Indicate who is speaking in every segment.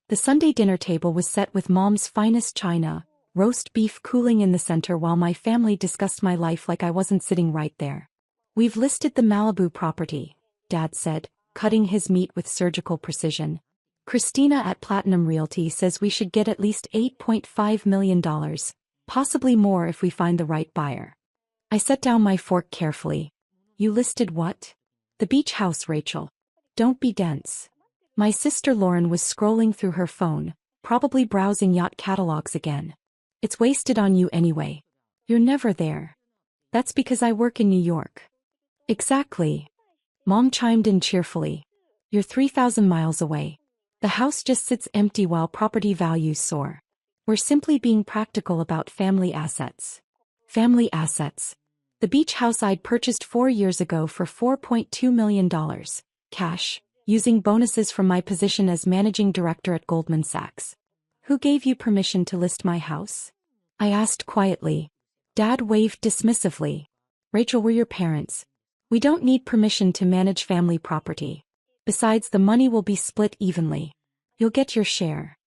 Speaker 1: The Sunday dinner table was set with Mom's finest china, roast beef cooling in the center while my family discussed my life like I wasn't sitting right there. "We've listed the Malibu property," Dad said, cutting his meat with surgical precision. "Christina at Platinum Realty says we should get at least $8.5 million, possibly more if we find the right buyer." I set down my fork carefully. "You listed what?" "The beach house, Rachel. Don't be dense." My sister Lauren was scrolling through her phone, probably browsing yacht catalogs again. "It's wasted on you anyway. You're never there." "That's because I work in New York." "Exactly." Mom chimed in cheerfully. "You're 3,000 miles away. The house just sits empty while property values soar. We're simply being practical about family assets." Family assets. The beach house I'd purchased 4 years ago for $4.2 million, cash, using bonuses from my position as managing director at Goldman Sachs. "Who gave you permission to list my house?" I asked quietly. Dad waved dismissively. "Rachel, we're your parents. We don't need permission to manage family property. Besides, the money will be split evenly. You'll get your share."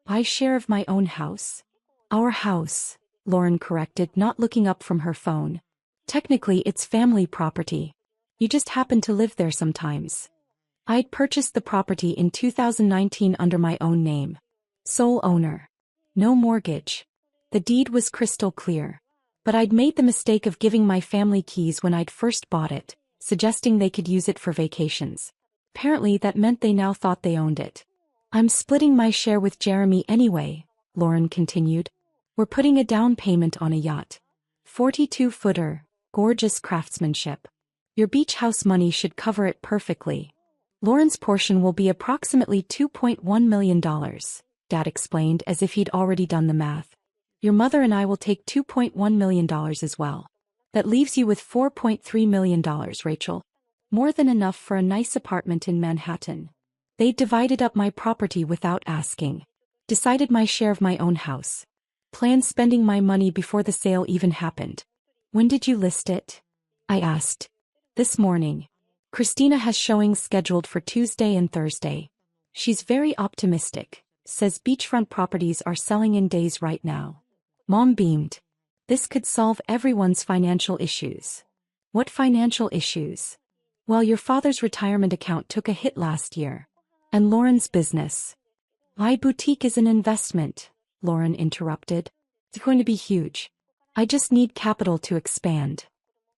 Speaker 1: "My share of my own house?" "Our house," Lauren corrected, not looking up from her phone. "Technically, it's family property. You just happen to live there sometimes." I'd purchased the property in 2019 under my own name. Sole owner. No mortgage. The deed was crystal clear. But I'd made the mistake of giving my family keys when I'd first bought it, suggesting they could use it for vacations. Apparently that meant they now thought they owned it. "I'm splitting my share with Jeremy anyway," Lauren continued. "We're putting a down payment on a yacht. 42-footer, gorgeous craftsmanship. Your beach house money should cover it perfectly." "Lauren's portion will be approximately $2.1 million, Dad explained as if he'd already done the math. "Your mother and I will take $2.1 million as well. That leaves you with $4.3 million, Rachel. More than enough for a nice apartment in Manhattan." They divided up my property without asking. Decided my share of my own house. Planned spending my money before the sale even happened. "When did you list it?" I asked. "This morning. Christina has showings scheduled for Tuesday and Thursday. She's very optimistic, says beachfront properties are selling in days right now." Mom beamed. "This could solve everyone's financial issues." "What financial issues?" "Well, your father's retirement account took a hit last year. And Lauren's business." "My boutique is an investment," Lauren interrupted. "It's going to be huge. I just need capital to expand."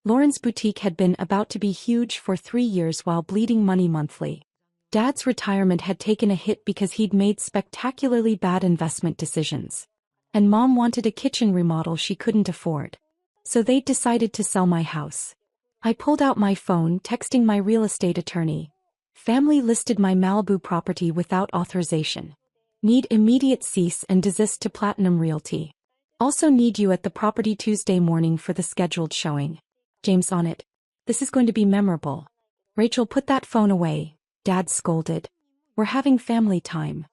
Speaker 1: Lauren's boutique had been about to be huge for 3 years while bleeding money monthly. Dad's retirement had taken a hit because he'd made spectacularly bad investment decisions. And Mom wanted a kitchen remodel she couldn't afford. So they decided to sell my house. I pulled out my phone, texting my real estate attorney. "Family listed my Malibu property without authorization. Need immediate cease and desist to Platinum Realty. Also need you at the property Tuesday morning for the scheduled showing. James on it. This is going to be memorable." "Rachel, put that phone away," Dad scolded. "We're having family time."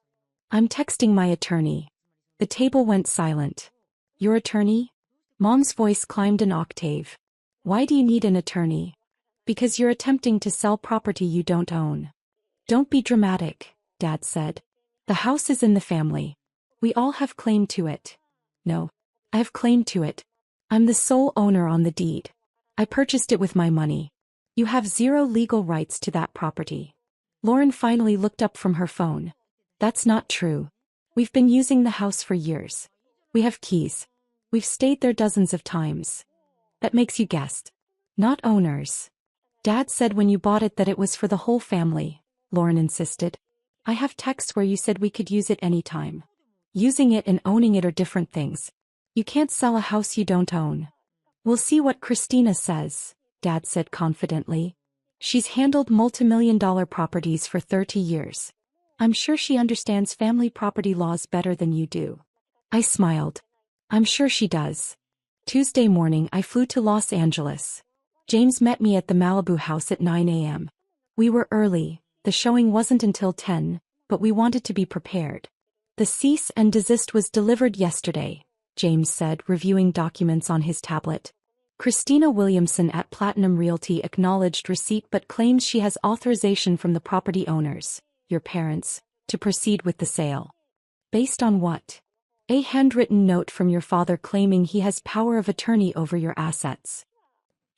Speaker 1: "I'm texting my attorney." The table went silent. "Your attorney?" Mom's voice climbed an octave. "Why do you need an attorney?" "Because you're attempting to sell property you don't own." "Don't be dramatic," Dad said. "The house is in the family. We all have claim to it." "No. I have claim to it. I'm the sole owner on the deed. I purchased it with my money. You have zero legal rights to that property." Lauren finally looked up from her phone. "That's not true. We've been using the house for years. We have keys. We've stayed there dozens of times." "That makes you guest. Not owners." "Dad said when you bought it that it was for the whole family," Lauren insisted. "I have texts where you said we could use it anytime." "Using it and owning it are different things. You can't sell a house you don't own." "We'll see what Christina says," Dad said confidently. "She's handled multimillion-dollar properties for 30 years. I'm sure she understands family property laws better than you do." I smiled. "I'm sure she does." Tuesday morning I flew to Los Angeles. James met me at the Malibu house at 9 a.m. We were early, the showing wasn't until 10, but we wanted to be prepared. "The cease and desist was delivered yesterday," James said, reviewing documents on his tablet. "Christina Williamson at Platinum Realty acknowledged receipt but claims she has authorization from the property owners, your parents, to proceed with the sale." Based on what? A handwritten note from your father claiming he has power of attorney over your assets.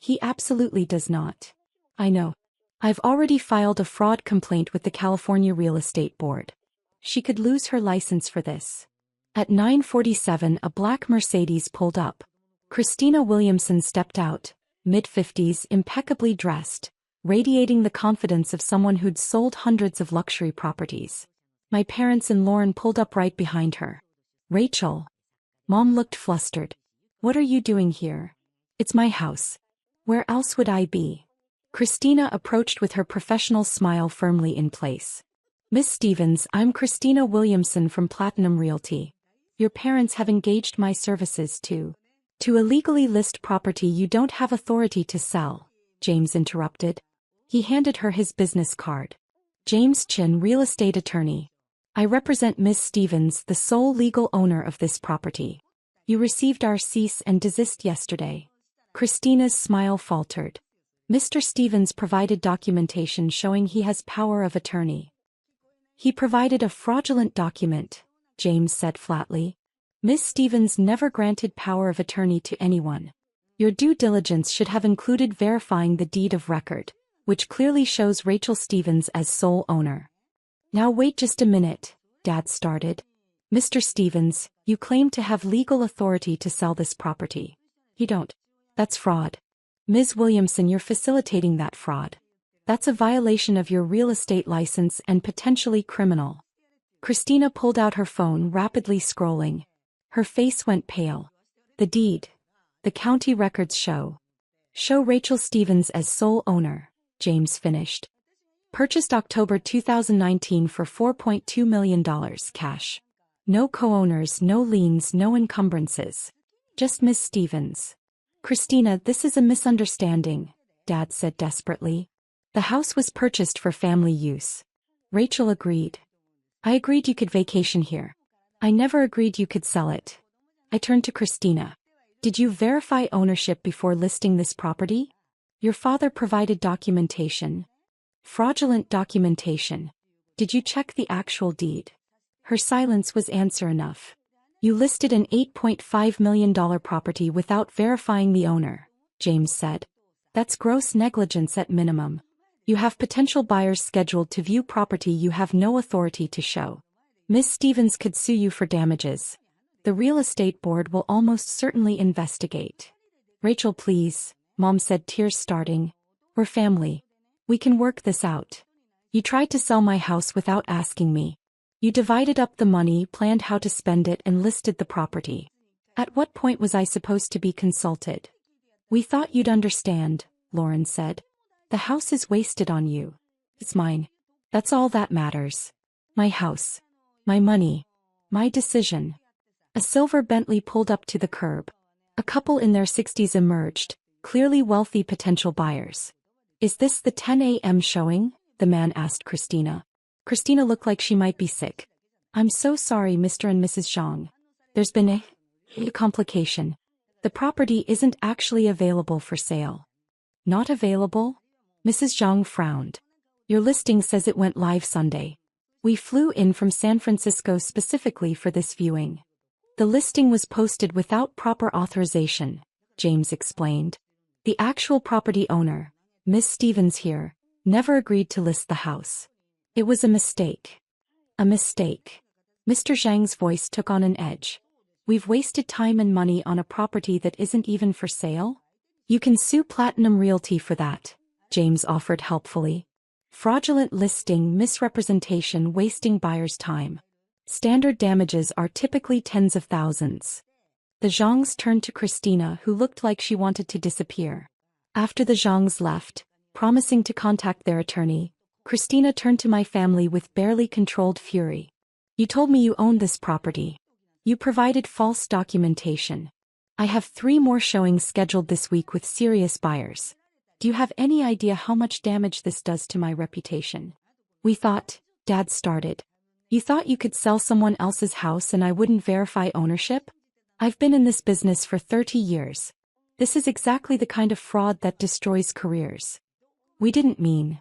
Speaker 1: He absolutely does not. I know. I've already filed a fraud complaint with the California Real Estate Board. She could lose her license for this. At 9:47, a black Mercedes pulled up. Christina Williamson stepped out, mid-50s, impeccably dressed, radiating the confidence of someone who'd sold hundreds of luxury properties. My parents and Lauren pulled up right behind her. Rachel. Mom looked flustered. What are you doing here? It's my house. Where else would I be? Christina approached with her professional smile firmly in place. Miss Stevens, I'm Christina Williamson from Platinum Realty. Your parents have engaged my services to illegally list property you don't have authority to sell, James interrupted. He handed her his business card. James Chin, real estate attorney. I represent Miss Stevens, the sole legal owner of this property. You received our cease and desist yesterday. Christina's smile faltered. Mr. Stevens provided documentation showing he has power of attorney. He provided a fraudulent document, James said flatly. Miss Stevens never granted power of attorney to anyone. Your due diligence should have included verifying the deed of record, which clearly shows Rachel Stevens as sole owner. Now wait just a minute, Dad started. Mr. Stevens, you claim to have legal authority to sell this property. You don't. That's fraud. Ms. Williamson, you're facilitating that fraud. That's a violation of your real estate license and potentially criminal. Christina pulled out her phone, rapidly scrolling. Her face went pale. The deed. The county records show Rachel Stevens as sole owner, James finished. Purchased October 2019 for $4.2 million cash. No co-owners, no liens, no encumbrances. Just Miss Stevens. Christina, this is a misunderstanding, Dad said desperately. The house was purchased for family use. Rachel agreed. I agreed you could vacation here. I never agreed you could sell it. I turned to Christina. Did you verify ownership before listing this property? Your father provided documentation. Fraudulent documentation. Did you check the actual deed? Her silence was answer enough. You listed an $8.5 million property without verifying the owner, James said. That's gross negligence at minimum. You have potential buyers scheduled to view property you have no authority to show. Miss Stevens could sue you for damages. The real estate board will almost certainly investigate. Rachel, please, Mom said, tears starting. We're family. We can work this out. You tried to sell my house without asking me. You divided up the money, planned how to spend it, and listed the property. At what point was I supposed to be consulted? We thought you'd understand, Lauren said. The house is wasted on you. It's mine. That's all that matters. My house. My money. My decision. A silver Bentley pulled up to the curb. A couple in their 60s emerged, clearly wealthy potential buyers. Is this the 10 a.m. showing? The man asked Christina. Christina looked like she might be sick. I'm so sorry, Mr. and Mrs. Zhang. There's been a complication. The property isn't actually available for sale. Not available? Mrs. Zhang frowned. Your listing says it went live Sunday. We flew in from San Francisco specifically for this viewing. The listing was posted without proper authorization, James explained. The actual property owner, Miss Stevens here, never agreed to list the house. It was a mistake. A mistake. Mr. Zhang's voice took on an edge. We've wasted time and money on a property that isn't even for sale? You can sue Platinum Realty for that, James offered helpfully. Fraudulent listing, misrepresentation, wasting buyers' time. Standard damages are typically tens of thousands. The Zhangs turned to Christina, who looked like she wanted to disappear. After the Zhangs left, promising to contact their attorney, Christina turned to my family with barely controlled fury. You told me you owned this property. You provided false documentation. I have 3 more showings scheduled this week with serious buyers. Do you have any idea how much damage this does to my reputation? We thought, Dad started. You thought you could sell someone else's house and I wouldn't verify ownership? I've been in this business for 30 years. This is exactly the kind of fraud that destroys careers. We didn't mean.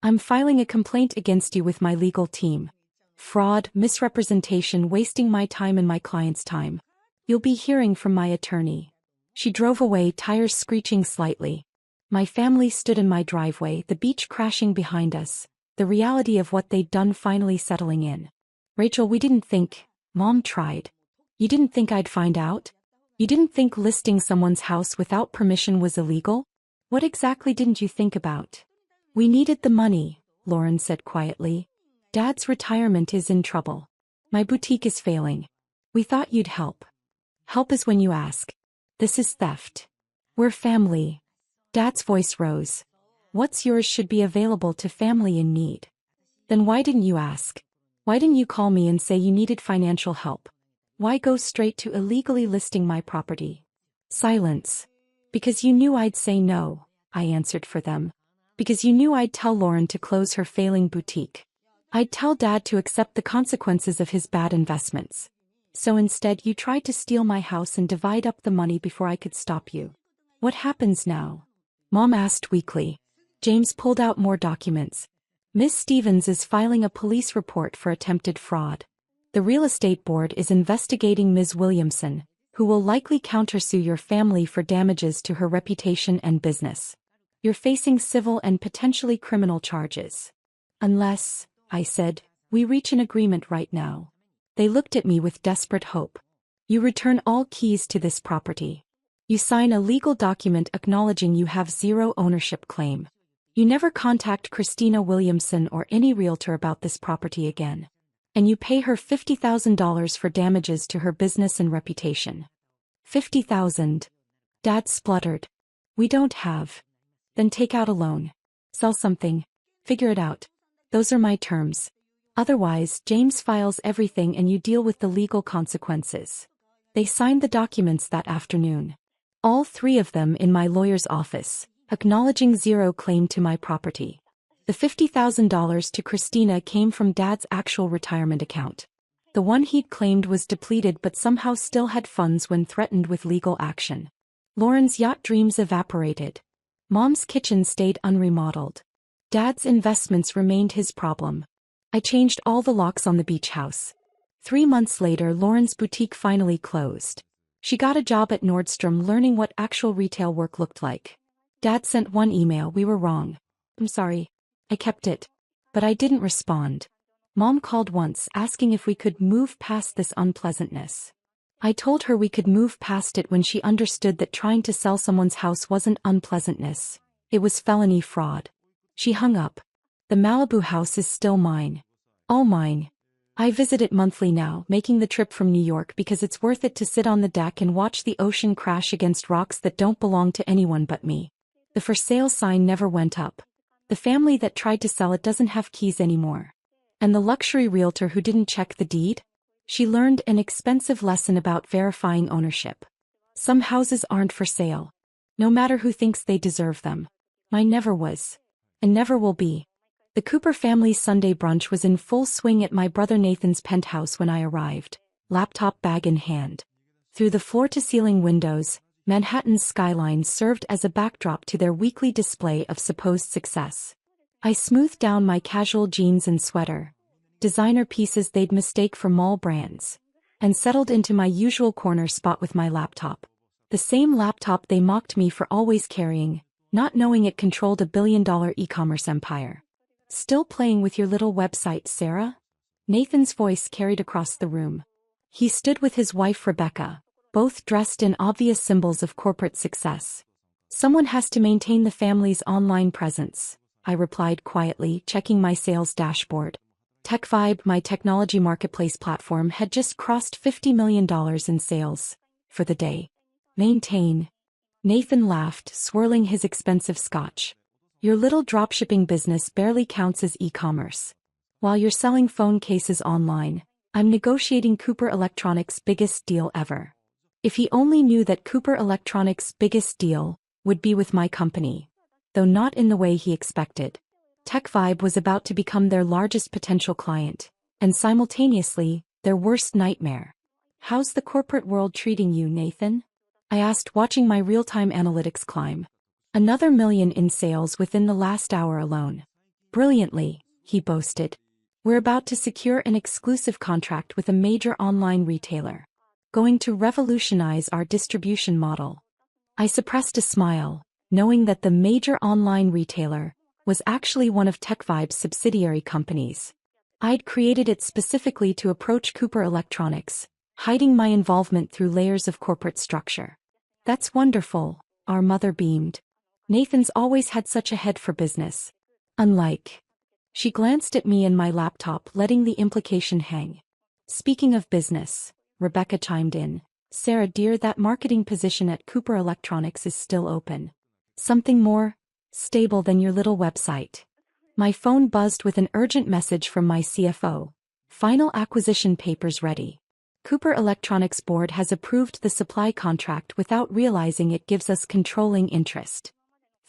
Speaker 1: I'm filing a complaint against you with my legal team. Fraud, misrepresentation, wasting my time and my client's time. You'll be hearing from my attorney. She drove away, tires screeching slightly. My family stood in my driveway, the beach crashing behind us, the reality of what they'd done finally settling in. Rachel, we didn't think. Mom tried. You didn't think I'd find out? You didn't think listing someone's house without permission was illegal? What exactly didn't you think about? We needed the money, Lauren said quietly. Dad's retirement is in trouble. My boutique is failing. We thought you'd help. Help is when you ask. This is theft. We're family. Dad's voice rose. What's yours should be available to family in need. Then why didn't you ask? Why didn't you call me and say you needed financial help? Why go straight to illegally listing my property? Silence. Because you knew I'd say no, I answered for them. Because you knew I'd tell Lauren to close her failing boutique. I'd tell Dad to accept the consequences of his bad investments. So instead you tried to steal my house and divide up the money before I could stop you. What happens now? Mom asked weakly. James pulled out more documents. Miss Stevens is filing a police report for attempted fraud. The real estate board is investigating Ms. Williamson, who will likely countersue your family for damages to her reputation and business. You're facing civil and potentially criminal charges. Unless, I said, we reach an agreement right now. They looked at me with desperate hope. You return all keys to this property. You sign a legal document acknowledging you have zero ownership claim. You never contact Christina Williamson or any realtor about this property again. And you pay her $50,000 for damages to her business and reputation. $50,000. Dad spluttered. We don't have. Then take out a loan. Sell something. Figure it out. Those are my terms. Otherwise, James files everything and you deal with the legal consequences. They signed the documents that afternoon. All three of them in my lawyer's office, acknowledging zero claim to my property. The $50,000 to Christina came from Dad's actual retirement account. The one he'd claimed was depleted but somehow still had funds when threatened with legal action. Lauren's yacht dreams evaporated. Mom's kitchen stayed unremodeled. Dad's investments remained his problem. I changed all the locks on the beach house. 3 months later, Lauren's boutique finally closed. She got a job at Nordstrom learning what actual retail work looked like. Dad sent one email, we were wrong. I'm sorry. I kept it. But I didn't respond. Mom called once asking if we could move past this unpleasantness. I told her we could move past it when she understood that trying to sell someone's house wasn't unpleasantness. It was felony fraud. She hung up. The Malibu house is still mine. All mine. I visit it monthly now, making the trip from New York because it's worth it to sit on the deck and watch the ocean crash against rocks that don't belong to anyone but me. The for sale sign never went up. The family that tried to sell it doesn't have keys anymore. And the luxury realtor who didn't check the deed? She learned an expensive lesson about verifying ownership. Some houses aren't for sale. No matter who thinks they deserve them. Mine never was. And never will be. The Cooper family's Sunday brunch was in full swing at my brother Nathan's penthouse when I arrived, laptop bag in hand. Through the floor-to-ceiling windows, Manhattan's skyline served as a backdrop to their weekly display of supposed success. I smoothed down my casual jeans and sweater, designer pieces they'd mistake for mall brands, and settled into my usual corner spot with my laptop. The same laptop they mocked me for always carrying, not knowing it controlled a billion-dollar e-commerce empire. Still playing with your little website, Sarah? Nathan's voice carried across the room. He stood with his wife Rebecca, both dressed in obvious symbols of corporate success. Someone has to maintain the family's online presence, I replied quietly, checking my sales dashboard. TechVibe, my technology marketplace platform, had just crossed $50 million in sales for the day. Maintain. Nathan laughed, swirling his expensive scotch. Your little dropshipping business barely counts as e-commerce. While you're selling phone cases online, I'm negotiating Cooper Electronics' biggest deal ever. If he only knew that Cooper Electronics' biggest deal would be with my company. Though not in the way he expected. TechVibe was about to become their largest potential client, and simultaneously, their worst nightmare. How's the corporate world treating you, Nathan? I asked, watching my real-time analytics climb. Another $1 million in sales within the last hour alone. Brilliantly, he boasted. We're about to secure an exclusive contract with a major online retailer. Going to revolutionize our distribution model. I suppressed a smile, knowing that the major online retailer was actually one of TechVibe's subsidiary companies. I'd created it specifically to approach Cooper Electronics, hiding my involvement through layers of corporate structure. That's wonderful, our mother beamed. Nathan's always had such a head for business. Unlike. She glanced at me and my laptop, letting the implication hang. Speaking of business, Rebecca chimed in. Sarah dear, that marketing position at Cooper Electronics is still open. Something more stable than your little website. My phone buzzed with an urgent message from my CFO. Final acquisition papers ready. Cooper Electronics board has approved the supply contract without realizing it gives us controlling interest.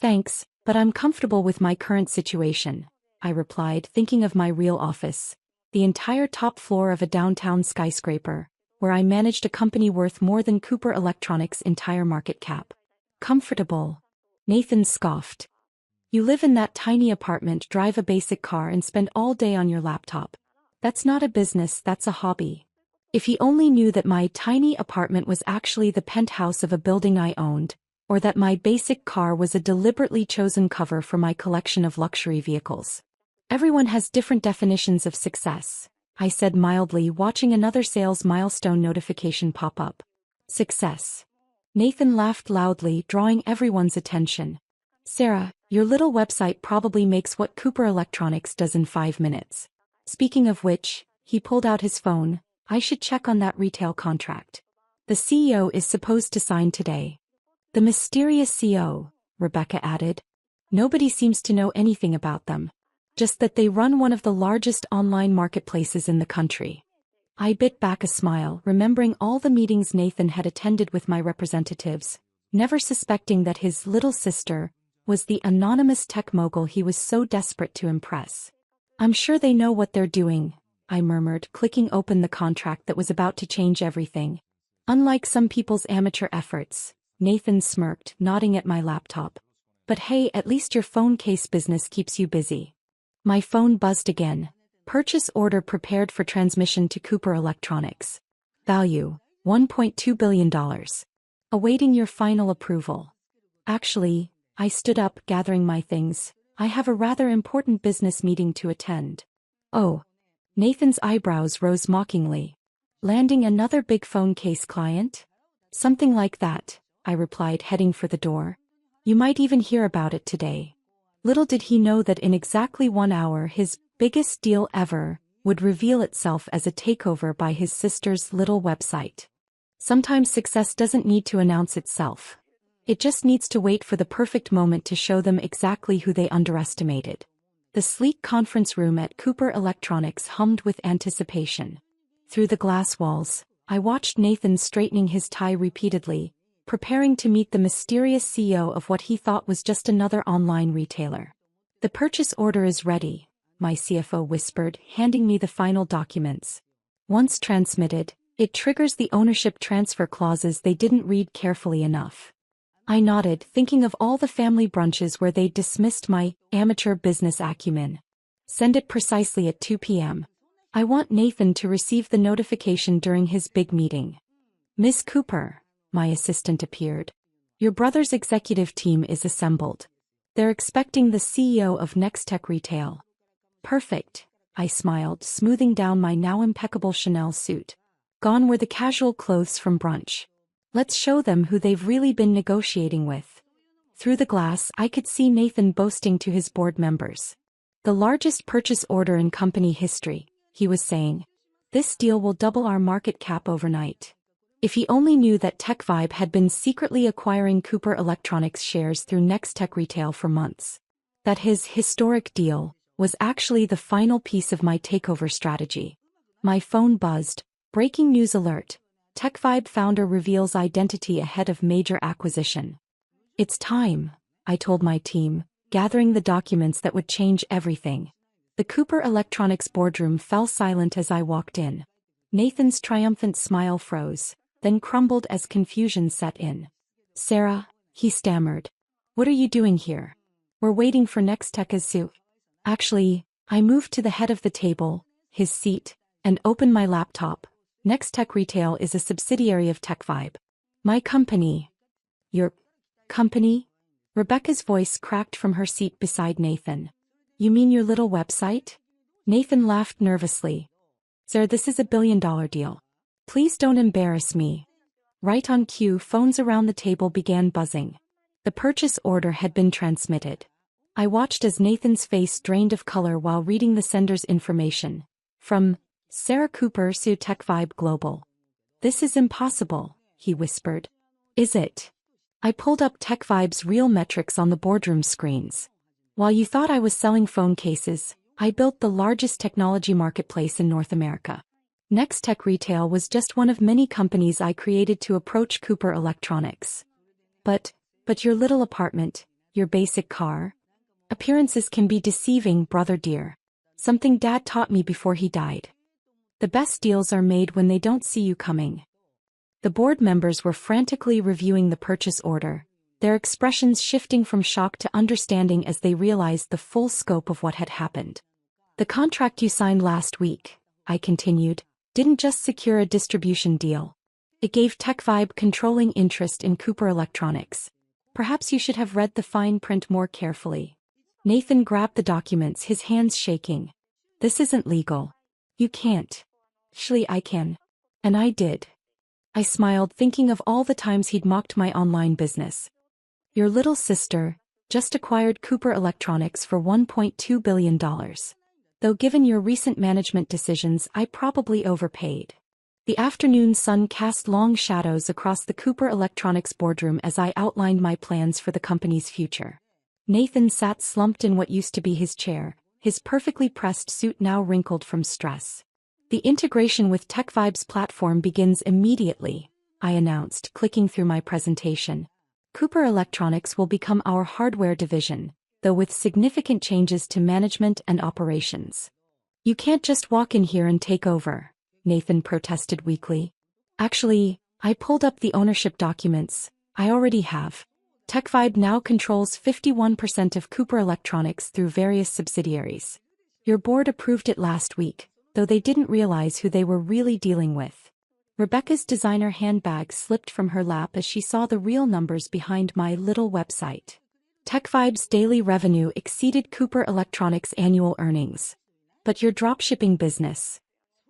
Speaker 1: Thanks, but I'm comfortable with my current situation, I replied, thinking of my real office. The entire top floor of a downtown skyscraper, where I managed a company worth more than Cooper Electronics' entire market cap. Comfortable? Nathan scoffed. You live in that tiny apartment, drive a basic car and spend all day on your laptop. That's not a business, that's a hobby. If he only knew that my tiny apartment was actually the penthouse of a building I owned, or that my basic car was a deliberately chosen cover for my collection of luxury vehicles. Everyone has different definitions of success, I said mildly, watching another sales milestone notification pop up. Success. Nathan laughed loudly, drawing everyone's attention. Sarah, your little website probably makes what Cooper Electronics does in 5 minutes. Speaking of which, he pulled out his phone. I should check on that retail contract. The CEO is supposed to sign today. The mysterious CEO, Rebecca added. Nobody seems to know anything about them. Just that they run one of the largest online marketplaces in the country. I bit back a smile, remembering all the meetings Nathan had attended with my representatives, never suspecting that his little sister was the anonymous tech mogul he was so desperate to impress. I'm sure they know what they're doing, I murmured, clicking open the contract that was about to change everything. Unlike some people's amateur efforts, Nathan smirked, nodding at my laptop. But hey, at least your phone case business keeps you busy. My phone buzzed again. Purchase order prepared for transmission to Cooper Electronics. Value, $1.2 billion. Awaiting your final approval. Actually, I stood up, gathering my things. I have a rather important business meeting to attend. Oh. Nathan's eyebrows rose mockingly. Landing another big phone case client? Something like that, I replied, heading for the door. You might even hear about it today. Little did he know that in exactly 1 hour his biggest deal ever would reveal itself as a takeover by his sister's little website. Sometimes success doesn't need to announce itself. It just needs to wait for the perfect moment to show them exactly who they underestimated. The sleek conference room at Cooper Electronics hummed with anticipation. Through the glass walls, I watched Nathan straightening his tie repeatedly, preparing to meet the mysterious CEO of what he thought was just another online retailer. The purchase order is ready, my CFO whispered, handing me the final documents. Once transmitted, it triggers the ownership transfer clauses they didn't read carefully enough. I nodded, thinking of all the family brunches where they dismissed my amateur business acumen. Send it precisely at 2 p.m. I want Nathan to receive the notification during his big meeting. Miss Cooper, my assistant appeared. Your brother's executive team is assembled. They're expecting the CEO of Nextech Retail. Perfect, I smiled, smoothing down my now impeccable Chanel suit. Gone were the casual clothes from brunch. Let's show them who they've really been negotiating with. Through the glass, I could see Nathan boasting to his board members. The largest purchase order in company history, he was saying. This deal will double our market cap overnight. If he only knew that TechVibe had been secretly acquiring Cooper Electronics shares through Nextech Retail for months. That his historic deal was actually the final piece of my takeover strategy. My phone buzzed. Breaking news alert. TechVibe founder reveals identity ahead of major acquisition. It's time, I told my team, gathering the documents that would change everything. The Cooper Electronics boardroom fell silent as I walked in. Nathan's triumphant smile froze, then crumbled as confusion set in. Sarah, he stammered. What are you doing here? We're waiting for Nextech as Sue. Actually, I moved to the head of the table, his seat, and open my laptop. Next Tech Retail is a subsidiary of TechVibe. My company. Your company? Rebecca's voice cracked from her seat beside Nathan. You mean your little website? Nathan laughed nervously. Sir, this is $1 billion deal. Please don't embarrass me. Right on cue, phones around the table began buzzing. The purchase order had been transmitted. I watched as Nathan's face drained of color while reading the sender's information. From Sarah Cooper to TechVibe Global. This is impossible, he whispered. Is it? I pulled up TechVibe's real metrics on the boardroom screens. While you thought I was selling phone cases, I built the largest technology marketplace in North America. Next Tech Retail was just one of many companies I created to approach Cooper Electronics. But your little apartment, your basic car? Appearances can be deceiving, brother dear. Something Dad taught me before he died. The best deals are made when they don't see you coming. The board members were frantically reviewing the purchase order, their expressions shifting from shock to understanding as they realized the full scope of what had happened. The contract you signed last week, I continued, didn't just secure a distribution deal. It gave TechVibe controlling interest in Cooper Electronics. Perhaps you should have read the fine print more carefully. Nathan grabbed the documents, his hands shaking. This isn't legal. You can't. Actually, I can. And I did. I smiled, thinking of all the times he'd mocked my online business. Your little sister just acquired Cooper Electronics for $1.2 billion. Though given your recent management decisions, I probably overpaid. The afternoon sun cast long shadows across the Cooper Electronics boardroom as I outlined my plans for the company's future. Nathan sat slumped in what used to be his chair, his perfectly pressed suit now wrinkled from stress. The integration with TechVibe's platform begins immediately, I announced, clicking through my presentation. Cooper Electronics will become our hardware division, though with significant changes to management and operations. You can't just walk in here and take over, Nathan protested weakly. Actually, I pulled up the ownership documents. I already have. TechVibe now controls 51% of Cooper Electronics through various subsidiaries. Your board approved it last week, though they didn't realize who they were really dealing with. Rebecca's designer handbag slipped from her lap as she saw the real numbers behind my little website. TechVibe's daily revenue exceeded Cooper Electronics' annual earnings. But your dropshipping business,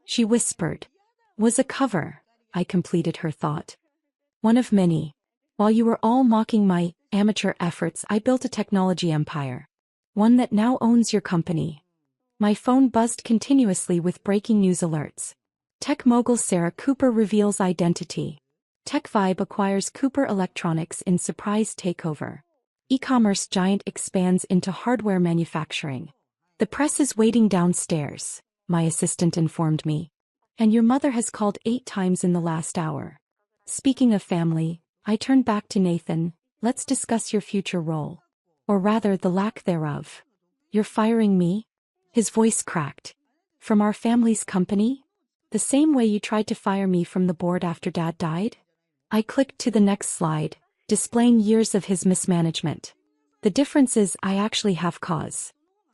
Speaker 1: she whispered, was a cover, I completed her thought. One of many. While you were all mocking my amateur efforts, I built a technology empire. One that now owns your company. My phone buzzed continuously with breaking news alerts. Tech mogul Sarah Cooper reveals identity. TechVibe acquires Cooper Electronics in surprise takeover. E-commerce giant expands into hardware manufacturing. The press is waiting downstairs, my assistant informed me. And your mother has called 8 times in the last hour. Speaking of family, I turned back to Nathan. Let's discuss your future role. Or rather, the lack thereof. You're firing me? His voice cracked. From our family's company? The same way you tried to fire me from the board after Dad died? I clicked to the next slide, displaying years of his mismanagement. The difference is I actually have cause.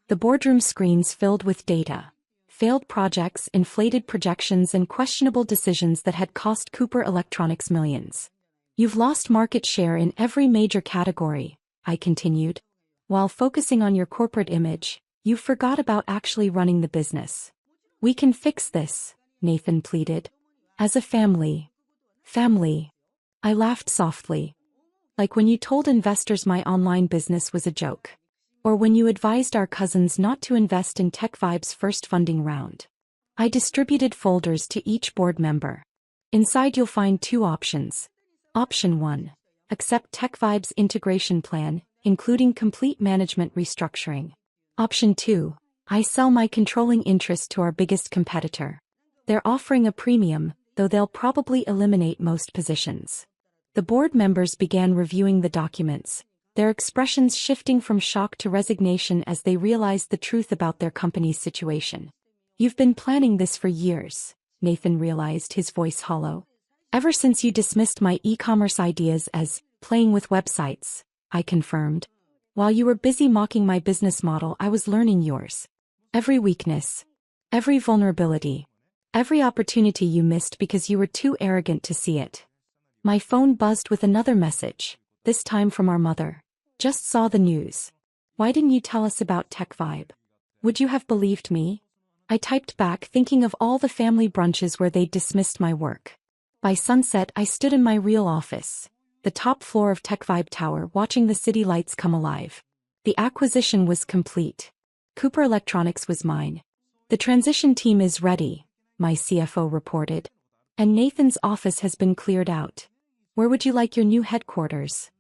Speaker 1: The boardroom screens filled with data. Failed projects, inflated projections, and questionable decisions that had cost Cooper Electronics millions. You've lost market share in every major category, I continued. While focusing on your corporate image, you forgot about actually running the business. We can fix this, Nathan pleaded. As a family. Family. I laughed softly. Like when you told investors my online business was a joke. Or when you advised our cousins not to invest in TechVibe's first funding round. I distributed folders to each board member. Inside you'll find 2 options. Option 1. Accept TechVibe's integration plan, including complete management restructuring. Option 2. I sell my controlling interest to our biggest competitor. They're offering a premium, though they'll probably eliminate most positions. The board members began reviewing the documents, their expressions shifting from shock to resignation as they realized the truth about their company's situation. You've been planning this for years, Nathan realized, his voice hollow. Ever since you dismissed my e-commerce ideas as playing with websites, I confirmed. While you were busy mocking my business model, I was learning yours. Every weakness. Every vulnerability. Every opportunity you missed because you were too arrogant to see it. My phone buzzed with another message, this time from our mother. Just saw the news. Why didn't you tell us about Tech Vibe? Would you have believed me? I typed back thinking of all the family brunches where they'd dismissed my work. By sunset I stood in my real office, the top floor of Tech Vibe Tower, watching the city lights come alive. The acquisition was complete. Cooper Electronics was mine. The transition team is ready, my CFO reported. And Nathan's office has been cleared out. Where would you like your new headquarters?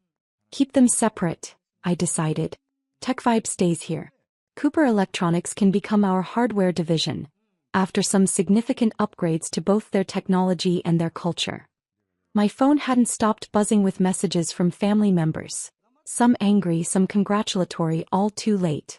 Speaker 1: Keep them separate, I decided. Tech Vibe stays here. Cooper Electronics can become our hardware division, after some significant upgrades to both their technology and their culture. My phone hadn't stopped buzzing with messages from family members. Some angry, some congratulatory, all too late.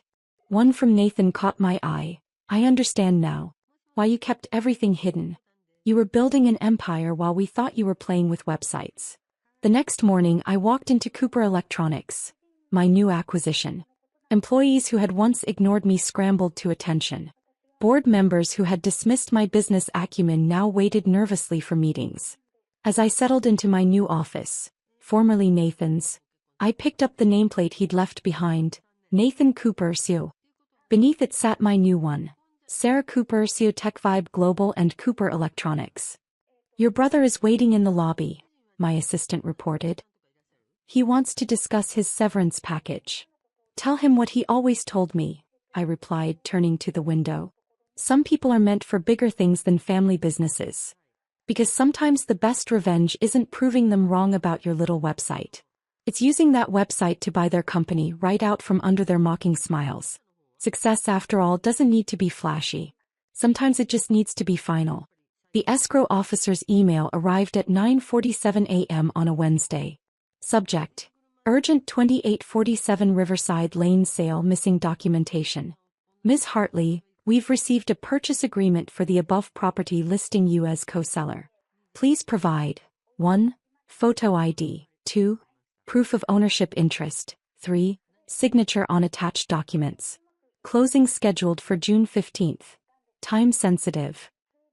Speaker 1: One from Nathan caught my eye. I understand now. Why you kept everything hidden. You were building an empire while we thought you were playing with websites. The next morning I walked into Cooper Electronics, my new acquisition. Employees who had once ignored me scrambled to attention. Board members who had dismissed my business acumen now waited nervously for meetings. As I settled into my new office, formerly Nathan's, I picked up the nameplate he'd left behind, Nathan Cooper CEO. Beneath it sat my new one, Sarah Cooper CEO, Tech Vibe Global and Cooper Electronics. Your brother is waiting in the lobby, my assistant reported. He wants to discuss his severance package. Tell him what he always told me, I replied, turning to the window. Some people are meant for bigger things than family businesses. Because sometimes the best revenge isn't proving them wrong about your little website. It's using that website to buy their company right out from under their mocking smiles. Success, after all, doesn't need to be flashy. Sometimes it just needs to be final. The escrow officer's email arrived at 9:47 a.m. on a Wednesday. Subject: Urgent 2847 Riverside Lane sale, missing documentation. Ms. Hartley, we've received a purchase agreement for the above property listing you as co-seller. Please provide 1. Photo ID, 2. Proof of ownership interest, 3. Signature on attached documents. Closing scheduled for June 15th. Time sensitive.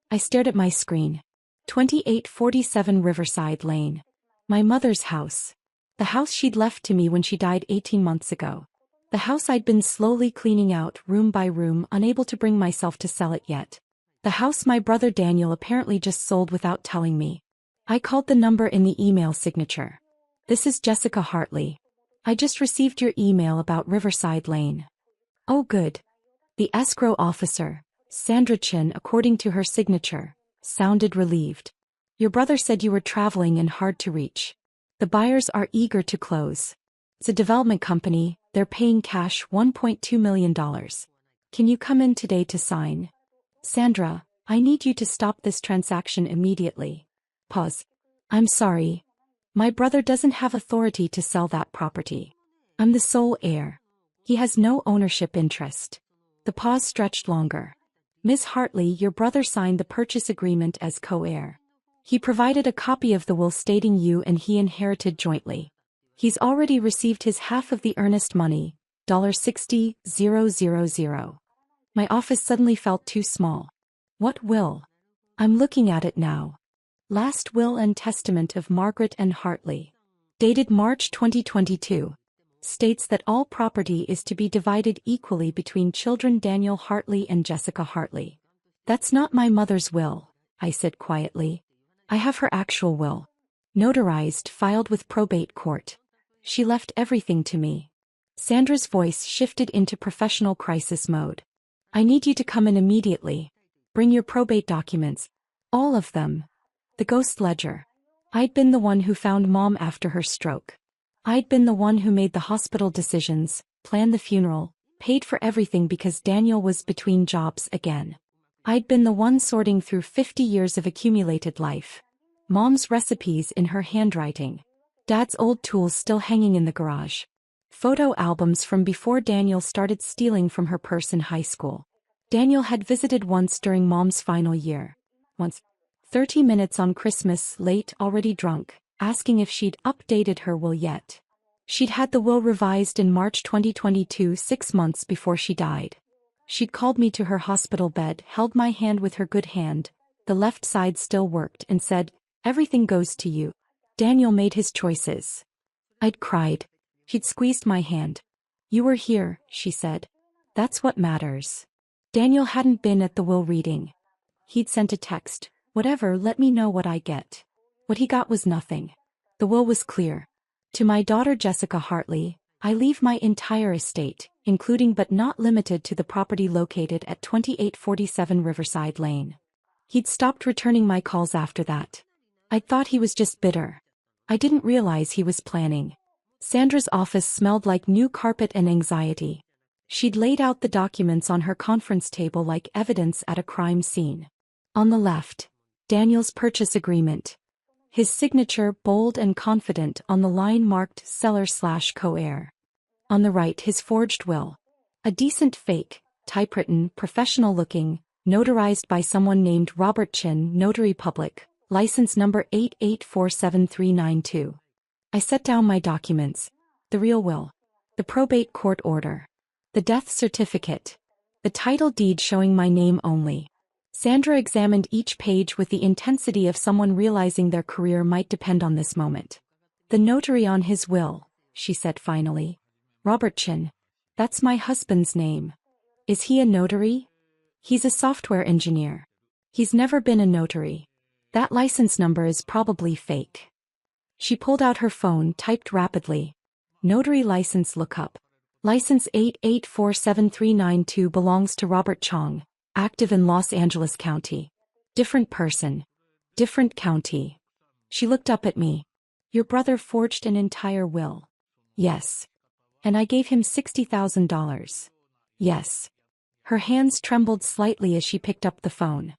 Speaker 1: I stared at my screen. 2847 Riverside Lane. My mother's house. The house she'd left to me when she died 18 months ago. The house I'd been slowly cleaning out room by room, unable to bring myself to sell it yet. The house my brother Daniel apparently just sold without telling me. I called the number in the email signature. This is Jessica Hartley. I just received your email about Riverside Lane. Oh good. The escrow officer, Sandra Chin, according to her signature, sounded relieved. Your brother said you were traveling and hard to reach. The buyers are eager to close. It's a development company, they're paying cash $1.2 million. Can you come in today to sign? Sandra, I need you to stop this transaction immediately. Pause. I'm sorry. My brother doesn't have authority to sell that property. I'm the sole heir. He has no ownership interest. The pause stretched longer. Ms. Hartley, your brother signed the purchase agreement as co-heir. He provided a copy of the will stating you and he inherited jointly. He's already received his half of the earnest money, $60,000. My office suddenly felt too small. What will? I'm looking at it now. Last will and testament of Margaret N. Hartley. Dated March 2022. States that all property is to be divided equally between children Daniel Hartley and Jessica Hartley. That's not my mother's will, I said quietly. I have her actual will. Notarized, filed with probate court. She left everything to me. Sandra's voice shifted into professional crisis mode. I need you to come in immediately. Bring your probate documents. All of them. The ghost ledger. I'd been the one who found Mom after her stroke. I'd been the one who made the hospital decisions, planned the funeral, paid for everything because Daniel was between jobs again. I'd been the one sorting through 50 years of accumulated life. Mom's recipes in her handwriting. Dad's old tools still hanging in the garage. Photo albums from before Daniel started stealing from her purse in high school. Daniel had visited once during Mom's final year. Once. 30 minutes on Christmas, late, already drunk, asking if she'd updated her will yet. She'd had the will revised in March 2022, 6 months before she died. She'd called me to her hospital bed, held my hand with her good hand, the left side still worked, and said, "Everything goes to you. Daniel made his choices." I'd cried. She'd squeezed my hand. "You were here," she said. "That's what matters." Daniel hadn't been at the will reading. He'd sent a text, "Whatever, let me know what I get." What he got was nothing. The will was clear. To my daughter Jessica Hartley, I leave my entire estate, including but not limited to the property located at 2847 Riverside Lane. He'd stopped returning my calls after that. I thought he was just bitter. I didn't realize he was planning. Sandra's office smelled like new carpet and anxiety. She'd laid out the documents on her conference table like evidence at a crime scene. On the left, Daniel's purchase agreement. His signature bold and confident on the line marked seller/co-heir. On the right, his forged will. A decent fake, typewritten, professional-looking, notarized by someone named Robert Chin, Notary Public, license number 8847392. I set down my documents. The real will. The probate court order. The death certificate. The title deed showing my name only. Sandra examined each page with the intensity of someone realizing their career might depend on this moment. "The notary on his will," she said finally. "Robert Chin. That's my husband's name." "Is he a notary?" "He's a software engineer. He's never been a notary. That license number is probably fake." She pulled out her phone, typed rapidly. "Notary license lookup. License 8847392 belongs to Robert Chong, active in Los Angeles County. Different person. Different county." She looked up at me. "Your brother forged an entire will." "Yes." "And I gave him $60,000. "Yes." Her hands trembled slightly as she picked up the phone.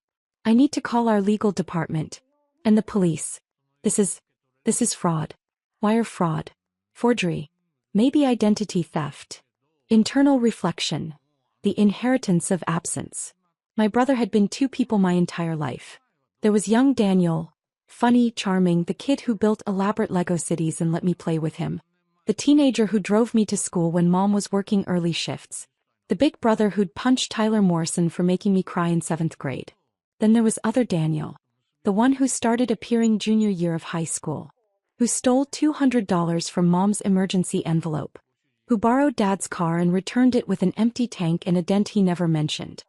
Speaker 1: "I need to call our legal department. And the police. This is fraud. Wire fraud. Forgery. Maybe identity theft." Internal reflection. The inheritance of absence. My brother had been two people my entire life. There was young Daniel, funny, charming, the kid who built elaborate Lego cities and let me play with him. The teenager who drove me to school when mom was working early shifts. The big brother who'd punched Tyler Morrison for making me cry in 7th grade. Then there was other Daniel. The one who started appearing junior year of high school. Who stole $200 from mom's emergency envelope. Who borrowed dad's car and returned it with an empty tank and a dent he never mentioned.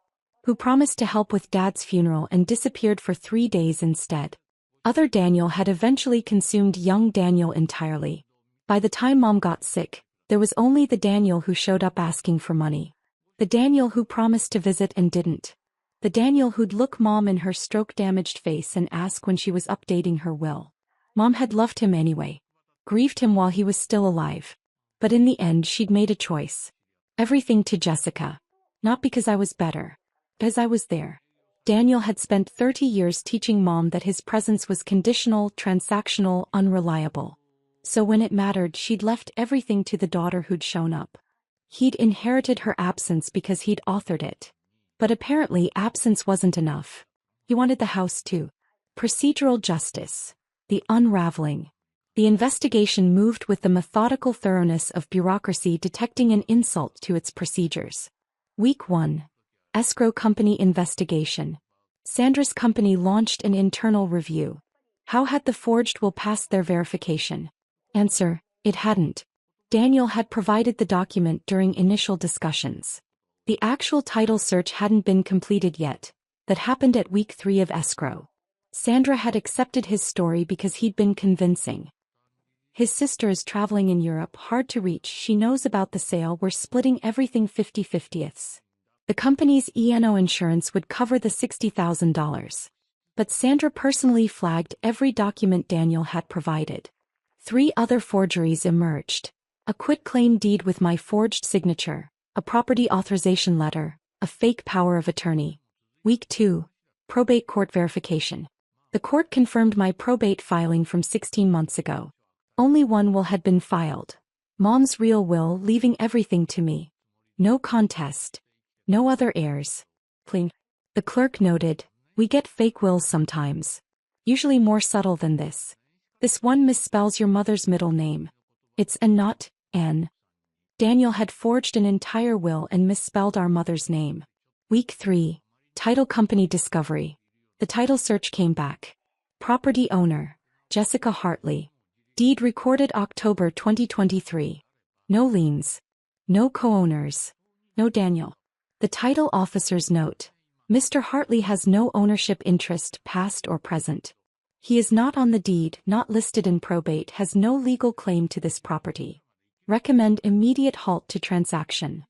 Speaker 1: Who promised to help with dad's funeral and disappeared for 3 days instead. Other Daniel had eventually consumed young Daniel entirely. By the time mom got sick, there was only the Daniel who showed up asking for money. The Daniel who promised to visit and didn't. The Daniel who'd look mom in her stroke-damaged face and ask when she was updating her will. Mom had loved him anyway. Grieved him while he was still alive. But in the end she'd made a choice. Everything to Jessica. Not because I was better. Because I was there. Daniel had spent 30 years teaching mom that his presence was conditional, transactional, unreliable. So when it mattered, she'd left everything to the daughter who'd shown up. He'd inherited her absence because he'd authored it. But apparently absence wasn't enough. He wanted the house too. Procedural justice. The unraveling. The investigation moved with the methodical thoroughness of bureaucracy detecting an insult to its procedures. Week 1. Escrow company investigation. Sandra's company launched an internal review. How had the forged will passed their verification? Answer: it hadn't. Daniel had provided the document during initial discussions. The actual title search hadn't been completed yet. That happened at week 3 of escrow. Sandra had accepted his story because he'd been convincing. His sister is traveling in Europe, hard to reach. She knows about the sale. We're splitting everything 50-50ths. The company's E&O insurance would cover the $60,000. But Sandra personally flagged every document Daniel had provided. 3 other forgeries emerged. A quitclaim deed with my forged signature, a property authorization letter, a fake power of attorney. Week 2. Probate court verification. The court confirmed my probate filing from 16 months ago. Only one will had been filed. Mom's real will, leaving everything to me. No contest. No other heirs. Pling. The clerk noted, "We get fake wills sometimes. Usually more subtle than this. This one misspells your mother's middle name. It's Ann, not Anne." Daniel had forged an entire will and misspelled our mother's name. Week 3. Title Company Discovery. The title search came back. Property owner, Jessica Hartley. Deed recorded October 2023. No liens. No co-owners. No Daniel. The title officer's note. Mr. Hartley has no ownership interest, past or present. He is not on the deed, not listed in probate, has no legal claim to this property. Recommend immediate halt to transaction.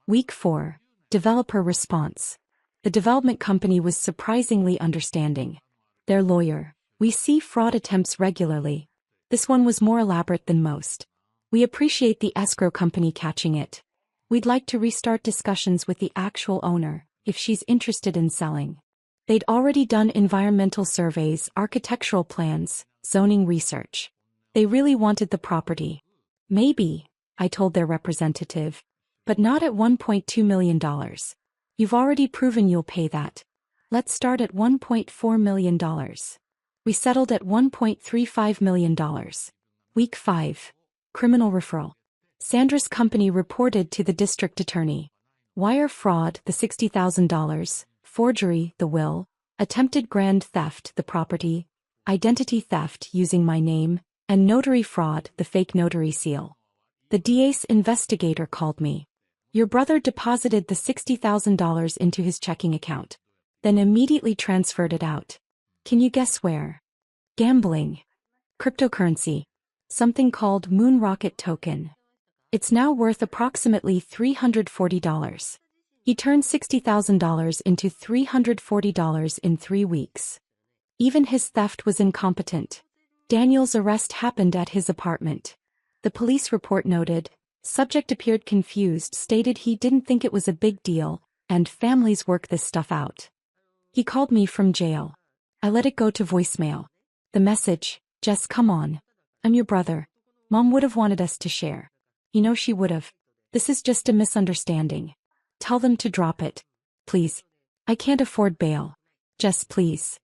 Speaker 1: Week 4. Developer response. The development company was surprisingly understanding. Their lawyer. We see fraud attempts regularly. This one was more elaborate than most. We appreciate the escrow company catching it. We'd like to restart discussions with the actual owner, if she's interested in selling. They'd already done environmental surveys, architectural plans, zoning research. They really wanted the property. Maybe, I told their representative. But not at $1.2 million. You've already proven you'll pay that. Let's start at $1.4 million. We settled at $1.35 million. Week 5. Criminal referral. Sandra's company reported to the district attorney. Wire fraud, the $60,000, forgery, the will, attempted grand theft, the property, identity theft using my name, and notary fraud, the fake notary seal. The DA's investigator called me. Your brother deposited the $60,000 into his checking account, then immediately transferred it out. Can you guess where? Gambling. Cryptocurrency. Something called Moon Rocket Token. It's now worth approximately $340. He turned $60,000 into $340 in 3 weeks. Even his theft was incompetent. Daniel's arrest happened at his apartment. The police report noted, subject appeared confused, stated he didn't think it was a big deal, and families work this stuff out. He called me from jail. I let it go to voicemail. The message, Jess, come on. I'm your brother. Mom would have wanted us to share. You know she would have. This is just a misunderstanding. Tell them to drop it. Please. I can't afford bail. Jess, please.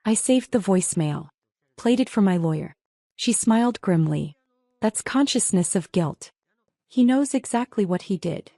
Speaker 1: I saved the voicemail. Played it for my lawyer. She smiled grimly. That's consciousness of guilt. He knows exactly what he did.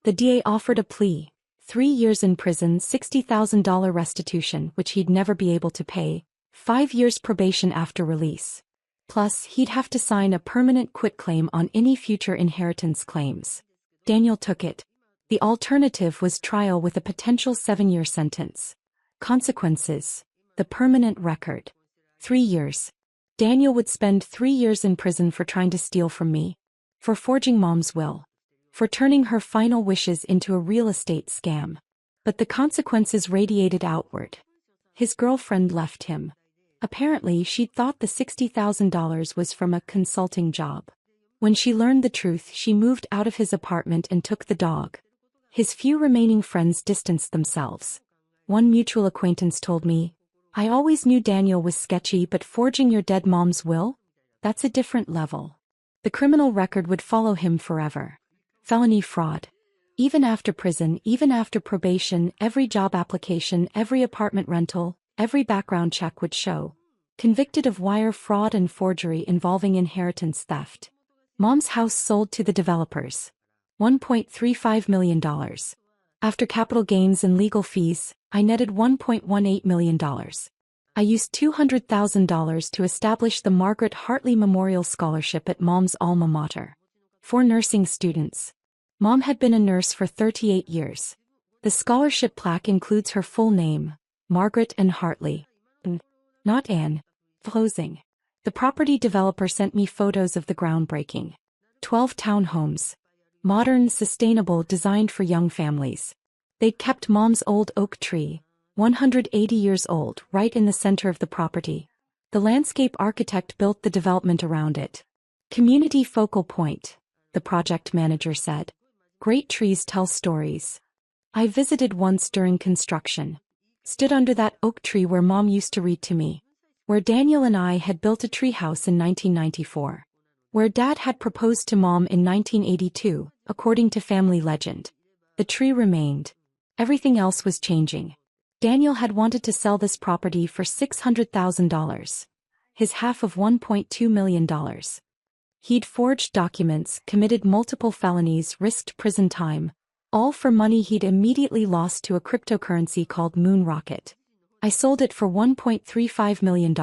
Speaker 1: The DA offered a plea, 3 years in prison, $60,000 restitution which he'd never be able to pay, 5 years probation after release. Plus, he'd have to sign a permanent quitclaim on any future inheritance claims. Daniel took it. The alternative was trial with a potential 7-year sentence. Consequences. The permanent record. 3 years. Daniel would spend 3 years in prison for trying to steal from me. For forging Mom's will. For turning her final wishes into a real estate scam. But the consequences radiated outward. His girlfriend left him. Apparently she'd thought the $60,000 was from a consulting job. When she learned the truth, she moved out of his apartment and took the dog. His few remaining friends distanced themselves. One mutual acquaintance told me, I always knew Daniel was sketchy, but forging your dead mom's will? That's a different level. The criminal record would follow him forever. Felony fraud. Even after prison, even after probation, every job application, every apartment rental, every background check would show. Convicted of wire fraud and forgery involving inheritance theft. Mom's house sold to the developers. $1.35 million. After capital gains and legal fees, I netted $1.18 million. I used $200,000 to establish the Margaret Hartley Memorial Scholarship at Mom's alma mater. For nursing students. Mom had been a nurse for 38 years. The scholarship plaque includes her full name, Margaret N. Hartley. Not Anne. Closing. The property developer sent me photos of the groundbreaking. 12 townhomes. Modern, sustainable, designed for young families. They'd kept Mom's old oak tree, 180 years old, right in the center of the property. The landscape architect built the development around it. Community focal point, the project manager said. Great trees tell stories. I visited once during construction. Stood under that oak tree where Mom used to read to me. Where Daniel and I had built a treehouse in 1994. Where Dad had proposed to Mom in 1982, according to family legend. The tree remained. Everything else was changing. Daniel had wanted to sell this property for $600,000. His half of $1.2 million. He'd forged documents, committed multiple felonies, risked prison time, All for money he'd immediately lost to a cryptocurrency called Moon Rocket. I sold it for $1.35 million.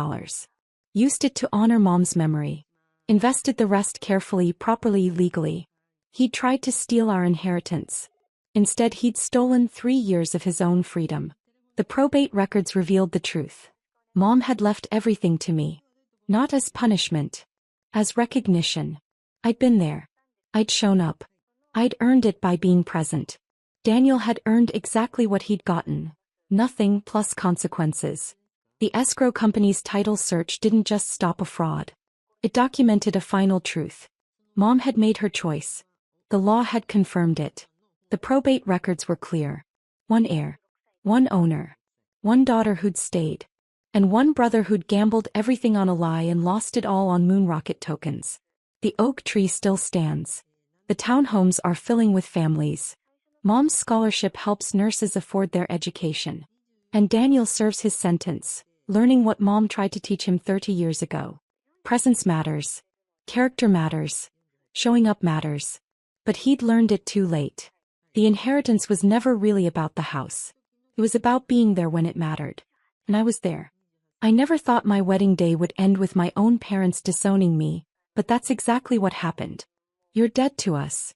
Speaker 1: Used it to honor Mom's memory. Invested the rest carefully, properly, legally. He'd tried to steal our inheritance. Instead, he'd stolen 3 years of his own freedom. The probate records revealed the truth. Mom had left everything to me. Not as punishment. As recognition. I'd been there. I'd shown up. I'd earned it by being present. Daniel had earned exactly what he'd gotten. Nothing plus consequences. The escrow company's title search didn't just stop a fraud. It documented a final truth. Mom had made her choice. The law had confirmed it. The probate records were clear. One heir. One owner. One daughter who'd stayed. And one brother who'd gambled everything on a lie and lost it all on Moonrocket tokens. The oak tree still stands. The townhomes are filling with families. Mom's scholarship helps nurses afford their education. And Daniel serves his sentence, learning what Mom tried to teach him 30 years ago. Presence matters. Character matters. Showing up matters. But he'd learned it too late. The inheritance was never really about the house. It was about being there when it mattered. And I was there. I never thought my wedding day would end with my own parents disowning me, but that's exactly what happened. You're dead to us.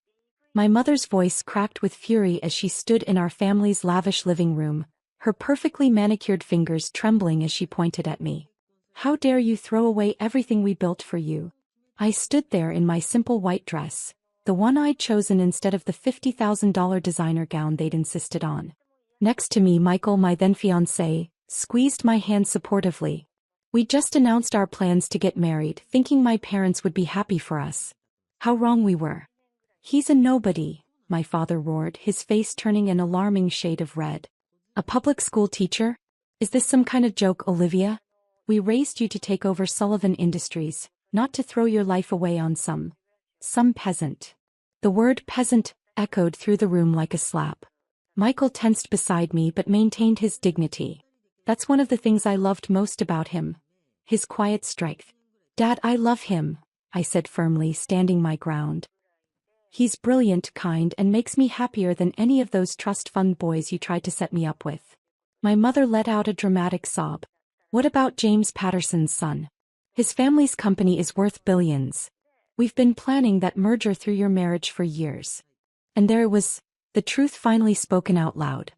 Speaker 1: My mother's voice cracked with fury as she stood in our family's lavish living room, her perfectly manicured fingers trembling as she pointed at me. How dare you throw away everything we built for you? I stood there in my simple white dress, the one I'd chosen instead of the $50,000 designer gown they'd insisted on. Next to me, Michael, my then fiancé, squeezed my hand supportively. We'd just announced our plans to get married, thinking my parents would be happy for us. How wrong we were. He's a nobody, my father roared, his face turning an alarming shade of red. A public school teacher? Is this some kind of joke, Olivia? We raised you to take over Sullivan Industries, not to throw your life away on some peasant. The word peasant echoed through the room like a slap. Michael tensed beside me but maintained his dignity. That's one of the things I loved most about him. His quiet strength. Dad, I love him, I said firmly, standing my ground. He's brilliant, kind, and makes me happier than any of those trust fund boys you tried to set me up with. My mother let out a dramatic sob. What about James Patterson's son? His family's company is worth billions. We've been planning that merger through your marriage for years. And there it was, the truth finally spoken out loud.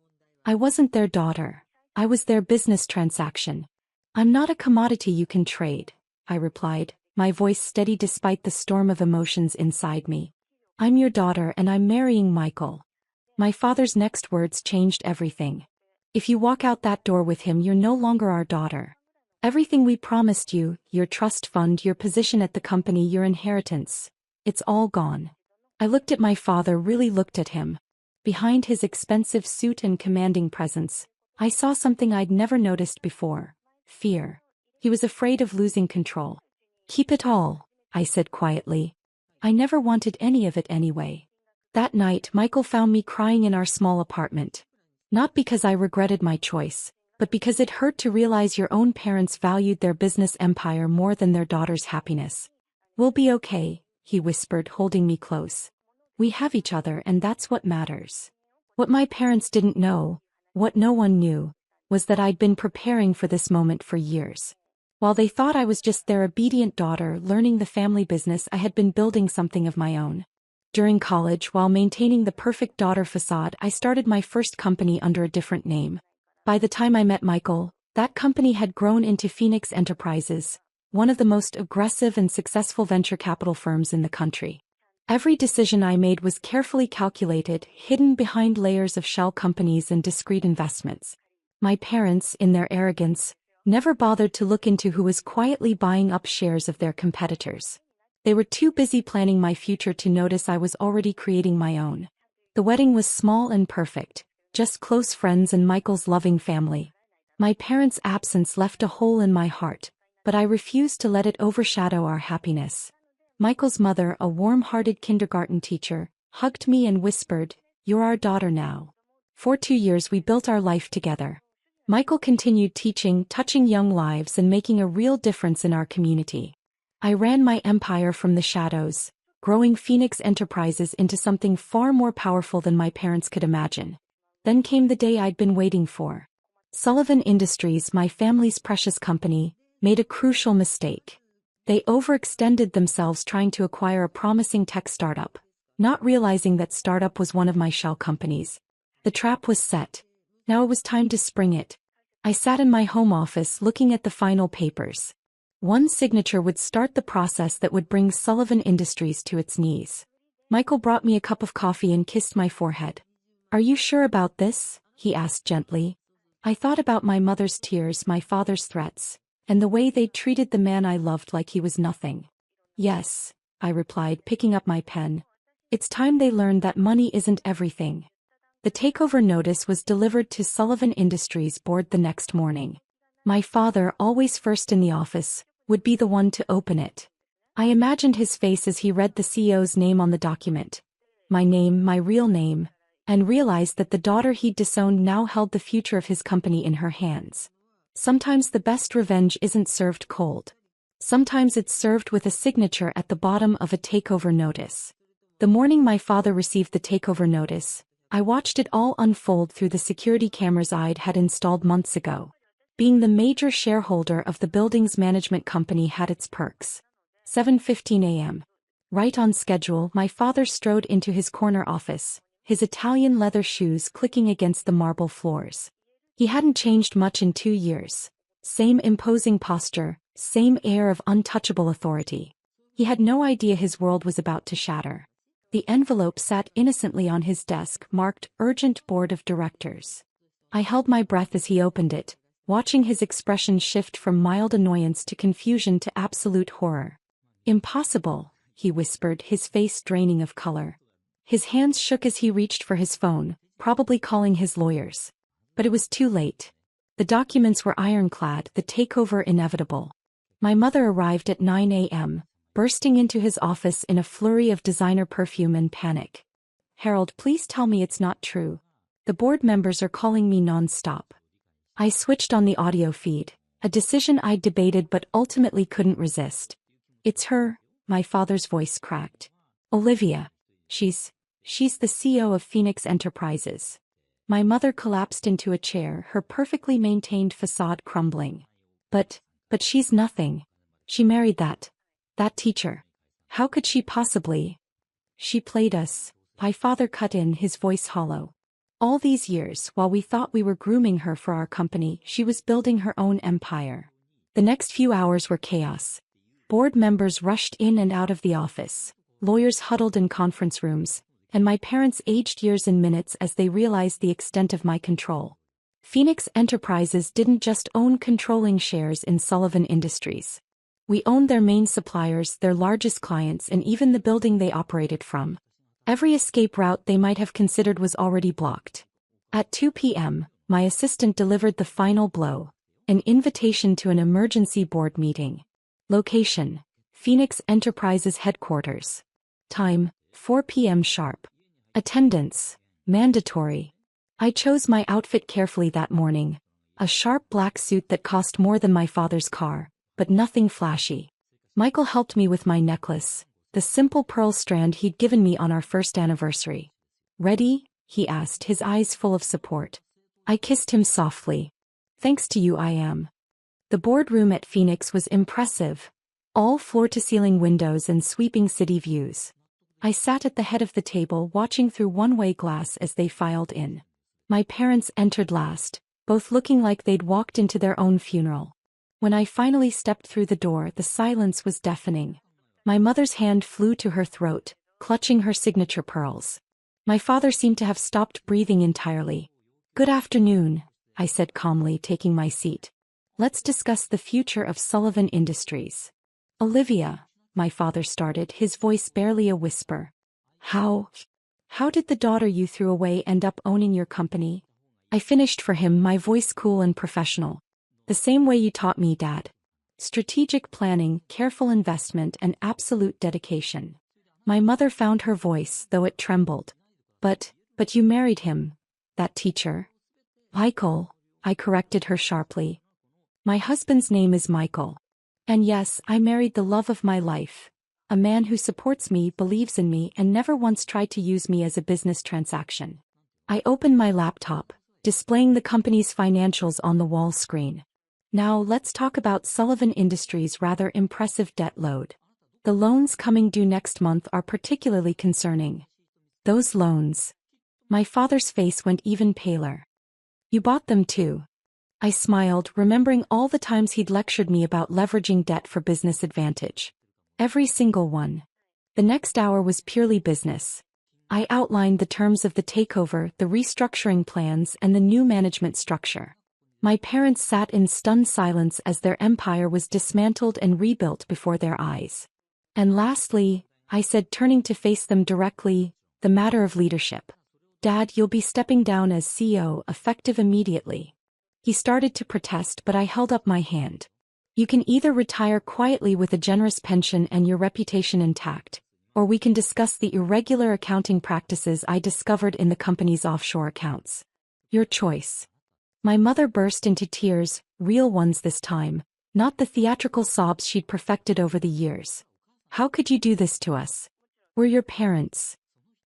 Speaker 1: I wasn't their daughter. I was their business transaction. I'm not a commodity you can trade, I replied, my voice steady despite the storm of emotions inside me. I'm your daughter and I'm marrying Michael. My father's next words changed everything. If you walk out that door with him, you're no longer our daughter. Everything we promised you, your trust fund, your position at the company, your inheritance, it's all gone. I looked at my father, really looked at him. Behind his expensive suit and commanding presence, I saw something I'd never noticed before. Fear. He was afraid of losing control. Keep it all, I said quietly. I never wanted any of it anyway. That night, Michael found me crying in our small apartment. Not because I regretted my choice, but because it hurt to realize your own parents valued their business empire more than their daughter's happiness. We'll be okay, he whispered, holding me close. We have each other and that's what matters. What my parents didn't know, what no one knew, was that I'd been preparing for this moment for years. While they thought I was just their obedient daughter learning the family business, I had been building something of my own. During college, while maintaining the perfect daughter facade, I started my first company under a different name. By the time I met Michael, that company had grown into Phoenix Enterprises, one of the most aggressive and successful venture capital firms in the country. Every decision I made was carefully calculated, hidden behind layers of shell companies and discrete investments. My parents, in their arrogance, never bothered to look into who was quietly buying up shares of their competitors. They were too busy planning my future to notice I was already creating my own. The wedding was small and perfect, just close friends and Michael's loving family. My parents' absence left a hole in my heart, but I refused to let it overshadow our happiness. Michael's mother, a warm-hearted kindergarten teacher, hugged me and whispered, "You're our daughter now." For 2 years we built our life together. Michael continued teaching, touching young lives and making a real difference in our community. I ran my empire from the shadows, growing Phoenix Enterprises into something far more powerful than my parents could imagine. Then came the day I'd been waiting for. Sullivan Industries, my family's precious company, made a crucial mistake. They overextended themselves trying to acquire a promising tech startup, not realizing that startup was one of my shell companies. The trap was set. Now it was time to spring it. I sat in my home office looking at the final papers. One signature would start the process that would bring Sullivan Industries to its knees. Michael brought me a cup of coffee and kissed my forehead. "Are you sure about this?" he asked gently. I thought about my mother's tears, my father's threats, and the way they'd treated the man I loved like he was nothing. "Yes," I replied, picking up my pen. "It's time they learned that money isn't everything." The takeover notice was delivered to Sullivan Industries board the next morning. My father, always first in the office, would be the one to open it. I imagined his face as he read the CEO's name on the document. My name, my real name, and realized that the daughter he'd disowned now held the future of his company in her hands. Sometimes the best revenge isn't served cold. Sometimes it's served with a signature at the bottom of a takeover notice. The morning my father received the takeover notice, I watched it all unfold through the security cameras I'd had installed months ago. Being the major shareholder of the building's management company had its perks. 7:15 a.m. Right on schedule, my father strode into his corner office, his Italian leather shoes clicking against the marble floors. He hadn't changed much in 2 years. Same imposing posture, same air of untouchable authority. He had no idea his world was about to shatter. The envelope sat innocently on his desk, marked Urgent Board of Directors. I held my breath as he opened it, watching his expression shift from mild annoyance to confusion to absolute horror. "Impossible," he whispered, his face draining of color. His hands shook as he reached for his phone, probably calling his lawyers. But it was too late. The documents were ironclad, the takeover inevitable. My mother arrived at 9 a.m., bursting into his office in a flurry of designer perfume and panic. "Harold, please tell me it's not true. The board members are calling me non-stop." I switched on the audio feed, a decision I'd debated but ultimately couldn't resist. "It's her," my father's voice cracked. "Olivia. She's the CEO of Phoenix Enterprises." My mother collapsed into a chair, her perfectly maintained facade crumbling. But she's nothing. She married that teacher. How could she possibly?" "She played us," my father cut in, his voice hollow. "All these years, while we thought we were grooming her for our company, she was building her own empire." The next few hours were chaos. Board members rushed in and out of the office, lawyers huddled in conference rooms, and my parents aged years in minutes as they realized the extent of my control. Phoenix Enterprises didn't just own controlling shares in Sullivan Industries. We owned their main suppliers, their largest clients, and even the building they operated from. Every escape route they might have considered was already blocked. At 2 p.m., my assistant delivered the final blow, an invitation to an emergency board meeting. Location: Phoenix Enterprises headquarters. Time: 4 p.m. sharp. Attendance: mandatory. I chose my outfit carefully that morning. A sharp black suit that cost more than my father's car, but nothing flashy. Michael helped me with my necklace, the simple pearl strand he'd given me on our first anniversary. "Ready?" he asked, his eyes full of support. I kissed him softly. "Thanks to you I am." The boardroom at Phoenix was impressive. All floor-to-ceiling windows and sweeping city views. I sat at the head of the table watching through one-way glass as they filed in. My parents entered last, both looking like they'd walked into their own funeral. When I finally stepped through the door, the silence was deafening. My mother's hand flew to her throat, clutching her signature pearls. My father seemed to have stopped breathing entirely. "Good afternoon," I said calmly, taking my seat. "Let's discuss the future of Sullivan Industries." "Olivia," my father started, his voice barely a whisper. How did the daughter you threw away end up owning your company?" I finished for him, my voice cool and professional. "The same way you taught me, Dad. Strategic planning, careful investment, and absolute dedication." My mother found her voice, though it trembled. But you married him, that teacher." "Michael," I corrected her sharply. "My husband's name is Michael. And yes, I married the love of my life. A man who supports me, believes in me, and never once tried to use me as a business transaction. I opened my laptop, displaying the company's financials on the wall screen. Now let's talk about Sullivan Industries' rather impressive debt load. The loans coming due next month are particularly concerning. Those loans. My father's face went even paler. You bought them too. I smiled, remembering all the times he'd lectured me about leveraging debt for business advantage. Every single one. The next hour was purely business. I outlined the terms of the takeover, the restructuring plans, and the new management structure. My parents sat in stunned silence as their empire was dismantled and rebuilt before their eyes. And lastly, I said, turning to face them directly, the matter of leadership. Dad, you'll be stepping down as CEO, effective immediately. He started to protest, but I held up my hand. You can either retire quietly with a generous pension and your reputation intact, or we can discuss the irregular accounting practices I discovered in the company's offshore accounts. Your choice. My mother burst into tears, real ones this time, not the theatrical sobs she'd perfected over the years. How could you do this to us? We're your parents.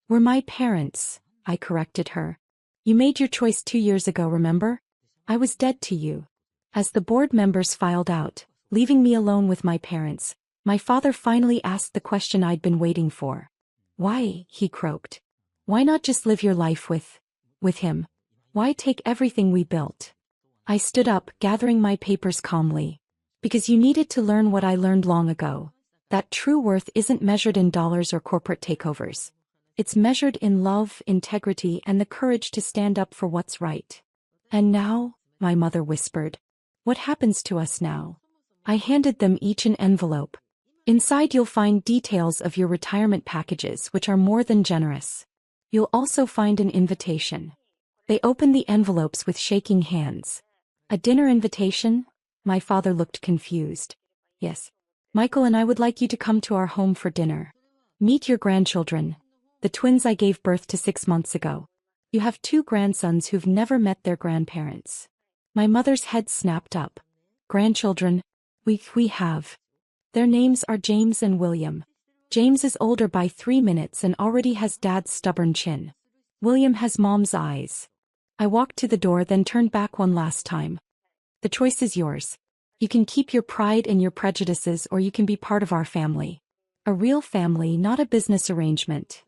Speaker 1: We're my parents, I corrected her. You made your choice 2 years ago, remember? I was dead to you. As the board members filed out, leaving me alone with my parents, my father finally asked the question I'd been waiting for. Why, he croaked. Why not just live your life with him? Why take everything we built? I stood up, gathering my papers calmly. Because you needed to learn what I learned long ago. That true worth isn't measured in dollars or corporate takeovers. It's measured in love, integrity, and the courage to stand up for what's right. And now, my mother whispered. What happens to us now? I handed them each an envelope. Inside you'll find details of your retirement packages, which are more than generous. You'll also find an invitation. They opened the envelopes with shaking hands. A dinner invitation? My father looked confused. Yes. Michael and I would like you to come to our home for dinner. Meet your grandchildren. The twins I gave birth to 6 months ago. You have 2 grandsons who've never met their grandparents. My mother's head snapped up. Grandchildren? We have. Their names are James and William. James is older by 3 minutes and already has Dad's stubborn chin. William has Mom's eyes. I walked to the door, then turned back one last time. The choice is yours. You can keep your pride and your prejudices, or you can be part of our family. A real family, not a business arrangement.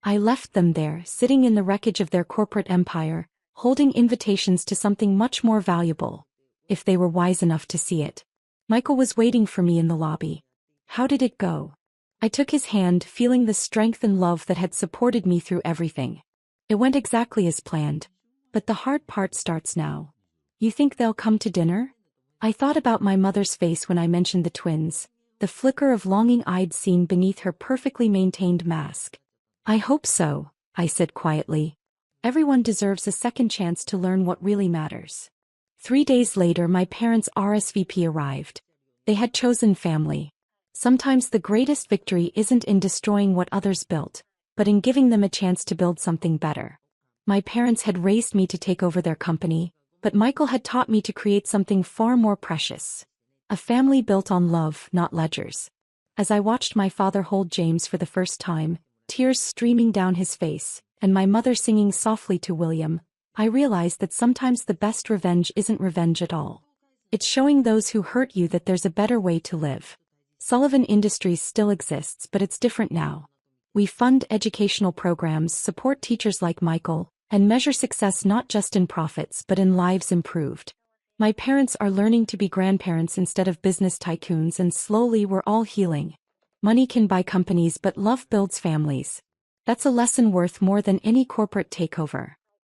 Speaker 1: I left them there, sitting in the wreckage of their corporate empire, holding invitations to something much more valuable. If they were wise enough to see it. Michael was waiting for me in the lobby. How did it go? I took his hand, feeling the strength and love that had supported me through everything. It went exactly as planned. But the hard part starts now. You think they'll come to dinner? I thought about my mother's face when I mentioned the twins, the flicker of longing I'd seen beneath her perfectly maintained mask. I hope so, I said quietly. Everyone deserves a second chance to learn what really matters. 3 days later, my parents' RSVP arrived. They had chosen family. Sometimes the greatest victory isn't in destroying what others built, but in giving them a chance to build something better. My parents had raised me to take over their company, but Michael had taught me to create something far more precious. A family built on love, not ledgers. As I watched my father hold James for the first time, tears streaming down his face, and my mother singing softly to William, I realized that sometimes the best revenge isn't revenge at all. It's showing those who hurt you that there's a better way to live. Sullivan Industries still exists, but it's different now. We fund educational programs, support teachers like Michael, and measure success not just in profits but in lives improved. My parents are learning to be grandparents instead of business tycoons, and slowly we're all healing. Money can buy companies, but love builds families. That's a lesson worth more than any corporate takeover.